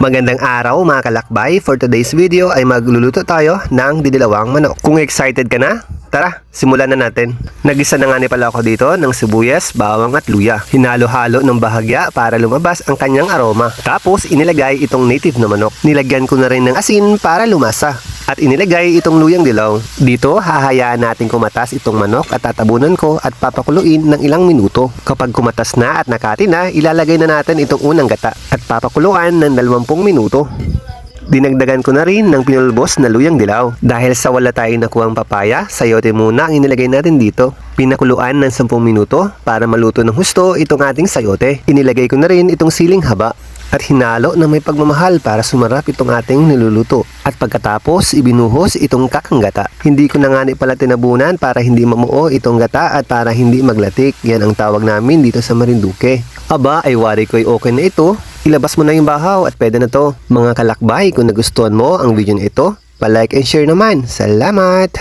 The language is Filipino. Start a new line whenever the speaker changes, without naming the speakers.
Magandang araw mga kalakbay. For today's video ay magluluto tayo ng didilawang manok. Kung excited ka na, tara, simulan na natin. Nagisa na nga ni pala ako dito ng sibuyas, bawang at luya. Hinalo-halo ng bahagya para lumabas ang kanyang aroma. Tapos inilagay itong native na manok. Nilagyan ko na rin ng asin para lumasa. At inilagay itong luyang dilaw. Dito, hahayaan natin kumatas itong manok at tatabunan ko at papakuluin ng ilang minuto. Kapag kumatas na at nakati na, ilalagay na natin itong unang gata at papakuluan ng 20 minuto. Dinagdagan ko na rin ng pinulbos na luyang dilaw. Dahil sa wala tayong nakuhang papaya, sayote muna ang inilagay natin dito. Pinakuluan ng 10 minuto para maluto ng husto itong ating sayote. Inilagay ko na rin itong siling haba at hinalo na may pagmamahal para sumarap itong ating niluluto. At pagkatapos, ibinuhos itong kakang gata. Hindi ko na nga pala tinabunan para hindi mamuo itong gata at para hindi maglatik. Yan ang tawag namin dito sa Marinduque. Aba, ay wari ko'y okay na ito. Ilabas mo na yung bahaw at pwede na to. Mga kalakbay, kung nagustuhan mo ang video na ito, pa-like and share naman. Salamat!